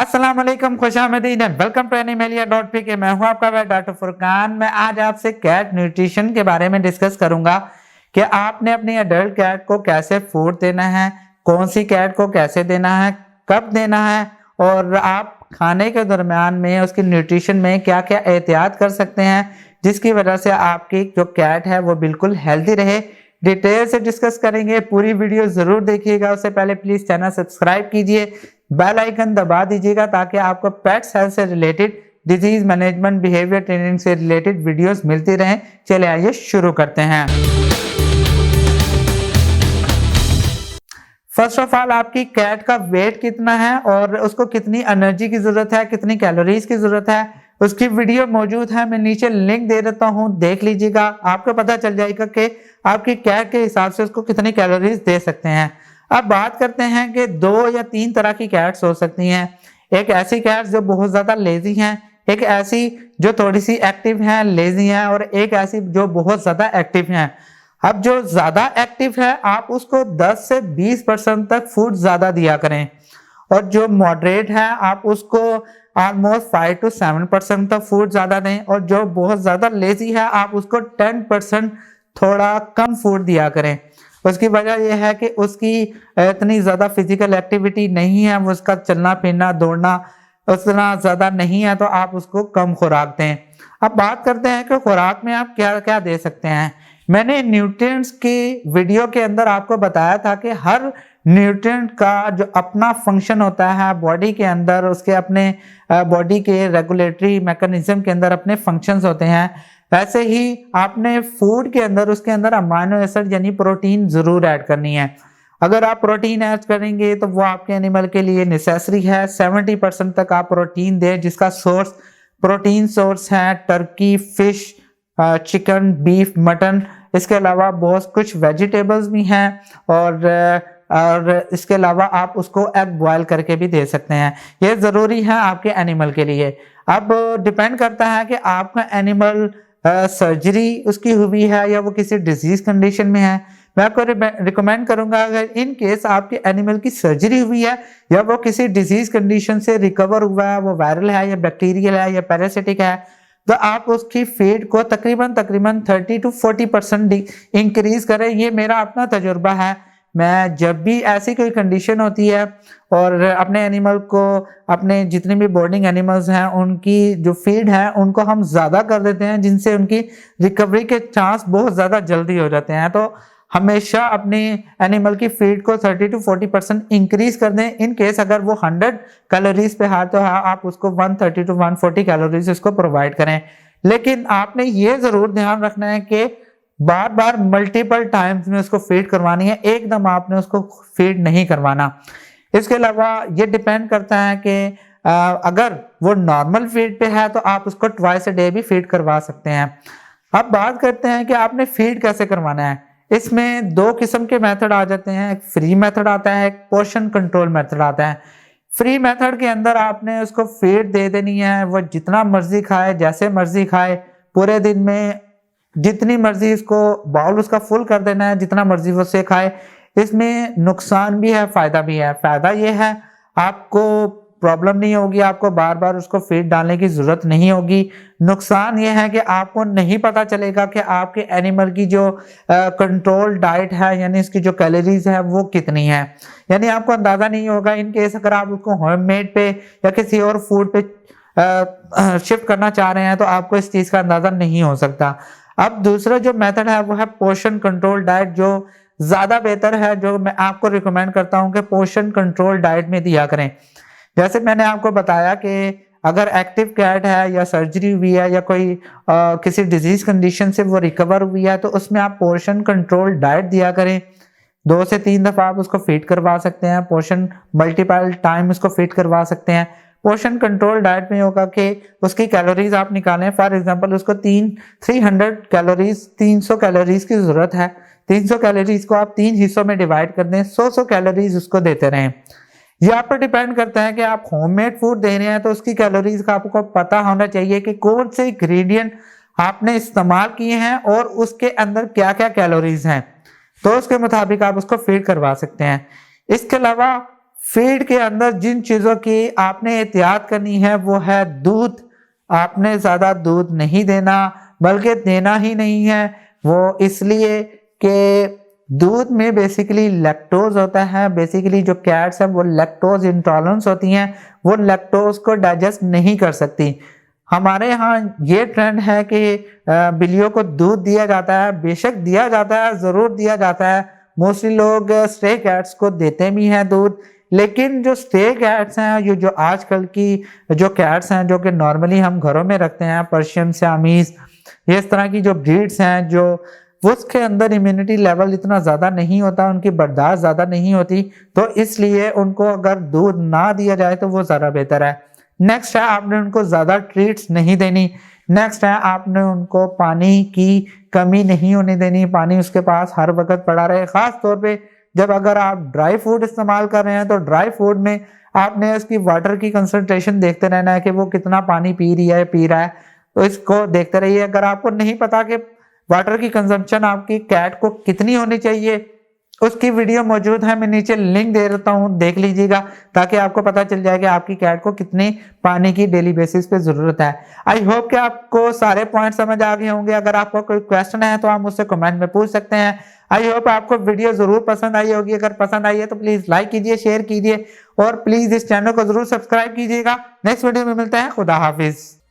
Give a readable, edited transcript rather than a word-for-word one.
अस्सलाम वालेकुम, खुश आमदीद एंड वेलकम टू एनिमलिया.pk। मैं हूं आपका भाई डॉक्टर फुरकान। मैं आज आपसे कैट न्यूट्रिशन के बारे में डिस्कस करूंगा कि आपने अपनी एडल्ट कैट को कैसे फूड देना है, कौन सी कैट को कैसे देना है, कब देना है, और आप खाने के दरमियान में उसकी न्यूट्रिशन में क्या क्या एहतियात कर सकते हैं जिसकी वजह से आपकी जो कैट है वो बिल्कुल हेल्दी रहे। डिटेल से डिस्कस करेंगे, पूरी वीडियो जरूर देखिएगा। उससे पहले प्लीज चैनल सब्सक्राइब कीजिए, बेल आइकन दबा दीजिएगा ताकि आपको पेट्स हेल्थ से related, disease management, behaviour training से रिलेटेड वीडियोस मिलती रहें। चले आइए शुरू करते हैं। फर्स्ट ऑफ ऑल, आपकी कैट का वेट कितना है और उसको कितनी एनर्जी की जरूरत है, कितनी कैलोरीज की जरूरत है, उसकी वीडियो मौजूद है। मैं नीचे लिंक दे देता हूं, देख लीजिएगा। आपको पता चल जाएगा कि आपकी कैट के हिसाब से उसको कितनी कैलोरीज दे सकते हैं। अब बात करते हैं कि 2 या 3 तरह की कैट्स हो सकती हैं। एक ऐसी कैट्स जो बहुत ज्यादा लेजी हैं, एक ऐसी जो थोड़ी सी एक्टिव हैं, लेजी हैं, और एक ऐसी जो बहुत ज्यादा एक्टिव हैं। अब जो ज्यादा एक्टिव है आप उसको 10 से 20% तक फूड ज्यादा दिया करें, और जो मॉडरेट है आप उसको ऑलमोस्ट 5 to 7% तक फूड ज्यादा दें, और जो बहुत ज्यादा लेजी है आप उसको 10% थोड़ा कम फूड दिया करें। उसकी वजह यह है कि उसकी इतनी ज्यादा फिजिकल एक्टिविटी नहीं है, उसका चलना फिरना दौड़ना उतना ज्यादा नहीं है, तो आप उसको कम खुराक दें। अब बात करते हैं कि खुराक में आप क्या क्या दे सकते हैं। मैंने न्यूट्रिएंट्स की वीडियो के अंदर आपको बताया था कि हर न्यूट्रिएंट का जो अपना फंक्शन होता है बॉडी के अंदर, उसके अपने बॉडी के रेगुलेटरी मैकेनिज्म के अंदर अपने फंक्शंस होते हैं। वैसे ही आपने फूड के अंदर उसके अंदर अमाइनो एसिड यानी प्रोटीन जरूर ऐड करनी है। अगर आप प्रोटीन ऐड करेंगे तो वो आपके एनिमल के लिए नेसेसरी है। 70% तक आप प्रोटीन दें, जिसका सोर्स प्रोटीन सोर्स है Turkey, fish, chicken, beef, mutton. इसके अलावा बहुत कुछ वेजिटेबल्स भी हैं, और इसके अलावा आप उसको एग बॉयल करके भी दे सकते हैं। ये ज़रूरी है आपके एनिमल के लिए। अब डिपेंड करता है कि आपका एनिमल सर्जरी उसकी हुई है या वो किसी डिजीज कंडीशन में है। मैं आपको रिकमेंड करूंगा, अगर इन केस आपके एनिमल की सर्जरी हुई है या वो किसी डिजीज कंडीशन से रिकवर हुआ है, वो वायरल है या बैक्टीरियल है या पैरासिटिक है, तो आप उसकी फीड को तकरीबन 30 to 40% इंक्रीज करें। ये मेरा अपना तजुर्बा है। मैं जब भी ऐसी कोई कंडीशन होती है और अपने एनिमल को, अपने जितने भी बोर्डिंग एनिमल्स हैं, उनकी जो फीड है उनको हम ज़्यादा कर देते हैं, जिनसे उनकी रिकवरी के चांस बहुत ज़्यादा जल्दी हो जाते हैं। तो हमेशा अपने एनिमल की फीड को 30 to 40% इंक्रीज कर दें। इन केस अगर वो 100 कैलोरीज पे है तो आप उसको 130 to 140 कैलोरीज उसको प्रोवाइड करें। लेकिन आपने ये ज़रूर ध्यान रखना है कि बार बार मल्टीपल टाइम्स में उसको फीड करवानी है, एकदम आपने उसको फीड नहीं करवाना। इसके अलावा ये डिपेंड करता है कि अगर वो नॉर्मल फीड पे है तो आप उसको ट्वाइस अ डे भी फीड करवा सकते हैं। अब बात करते हैं कि आपने फीड कैसे करवाना है। इसमें 2 किस्म के मेथड आ जाते हैं। एक फ्री मेथड आता है, एक पोर्शन कंट्रोल मेथड आता है। फ्री मेथड के अंदर आपने उसको फीड दे देनी है, वो जितना मर्जी खाए, जैसे मर्जी खाए, पूरे दिन में जितनी मर्जी इसको बाउल उसका फुल कर देना है, जितना मर्जी वो से खाए। इसमें नुकसान भी है, फायदा भी है। फायदा ये है आपको प्रॉब्लम नहीं होगी, आपको बार बार उसको फीड डालने की जरूरत नहीं होगी। नुकसान ये है कि आपको नहीं पता चलेगा कि आपके एनिमल की जो कंट्रोल डाइट है, यानी इसकी जो कैलोरीज है वो कितनी है, यानी आपको अंदाजा नहीं होगा। इन केस अगर आप उसको होममेड पे या किसी और फूड पे शिफ्ट करना चाह रहे हैं तो आपको इस चीज का अंदाजा नहीं हो सकता। अब दूसरा जो मेथड है वो है पोर्शन कंट्रोल डाइट, जो ज्यादा बेहतर है, जो मैं आपको रिकमेंड करता हूं कि पोर्शन कंट्रोल डाइट में दिया करें। जैसे मैंने आपको बताया कि अगर एक्टिव कैट है या सर्जरी हुई है या कोई किसी डिजीज कंडीशन से वो रिकवर हुई है, तो उसमें आप पोर्शन कंट्रोल डाइट दिया करें। 2 से 3 दफा आप उसको फीड करवा सकते हैं, पोर्शन मल्टीपल टाइम उसको फीड करवा सकते हैं। पोर्शन कंट्रोल डाइट में होगा कि उसकी कैलोरीज आप निकालें। फॉर एग्जांपल उसको 300 कैलोरीज, 300 कैलोरीज की जरूरत है। 300 कैलोरीज को आप 3 हिस्सों में डिवाइड कर दें, 100 कैलोरीज उसको देते रहें। ये आप पर डिपेंड करता है कि आप होममेड फूड दे रहे हैं तो उसकी कैलोरीज का आपको पता होना चाहिए कि कौन से इंग्रेडिएंट आपने इस्तेमाल किए हैं और उसके अंदर क्या क्या कैलोरीज हैं, तो उसके मुताबिक आप उसको फीड करवा सकते हैं। इसके अलावा फीड के अंदर जिन चीज़ों की आपने एहतियात करनी है वो है दूध। आपने ज़्यादा दूध नहीं देना, बल्कि देना ही नहीं है। वो इसलिए कि दूध में बेसिकली लैक्टोज होता है। बेसिकली जो कैट्स हैं वो लैक्टोज इंटॉलरेंस होती हैं, वो लैक्टोज को डाइजेस्ट नहीं कर सकती। हमारे यहाँ ये ट्रेंड है कि बिल्लियों को दूध दिया जाता है, बेशक दिया जाता है, ज़रूर दिया जाता है। मोस्टली लोग स्टे कैट्स को देते भी हैं दूध, लेकिन जो स्टे कैट्स हैं, ये जो आजकल की जो कैट्स हैं जो कि नॉर्मली हम घरों में रखते हैं, पर्शियन, सियामीज, ये इस तरह की जो ब्रीड्स हैं, जो उसके अंदर इम्यूनिटी लेवल इतना ज़्यादा नहीं होता, उनकी बर्दाश्त ज़्यादा नहीं होती, तो इसलिए उनको अगर दूध ना दिया जाए तो वो ज़्यादा बेहतर है। नेक्स्ट है, आपने उनको ज़्यादा ट्रीट्स नहीं देनी। नेक्स्ट है, आपने उनको पानी की कमी नहीं होने देनी, पानी उसके पास हर वक्त पड़ा रहे। ख़ास तौर पे जब अगर आप ड्राई फूड इस्तेमाल कर रहे हैं तो ड्राई फूड में आपने उसकी वाटर की कंसंट्रेशन देखते रहना है कि वो कितना पानी पी रहा है, तो इसको देखते रहिए। अगर आपको नहीं पता कि वाटर की कंजम्पशन आपकी कैट को कितनी होनी चाहिए, उसकी वीडियो मौजूद है, मैं नीचे लिंक दे देता हूँ, देख लीजिएगा, ताकि आपको पता चल जाए कि आपकी कैट को कितनी पानी की डेली बेसिस पे ज़रूरत है। आई होप कि आपको सारे पॉइंट समझ आ गए होंगे। अगर आपको कोई क्वेश्चन है तो आप मुझसे कमेंट में पूछ सकते हैं। आई होप आपको वीडियो ज़रूर पसंद आई होगी। अगर पसंद आई है तो प्लीज़ लाइक कीजिए, शेयर कीजिए और प्लीज़ इस चैनल को ज़रूर सब्सक्राइब कीजिएगा। नेक्स्ट वीडियो में मिलते हैं। खुदा हाफिज़।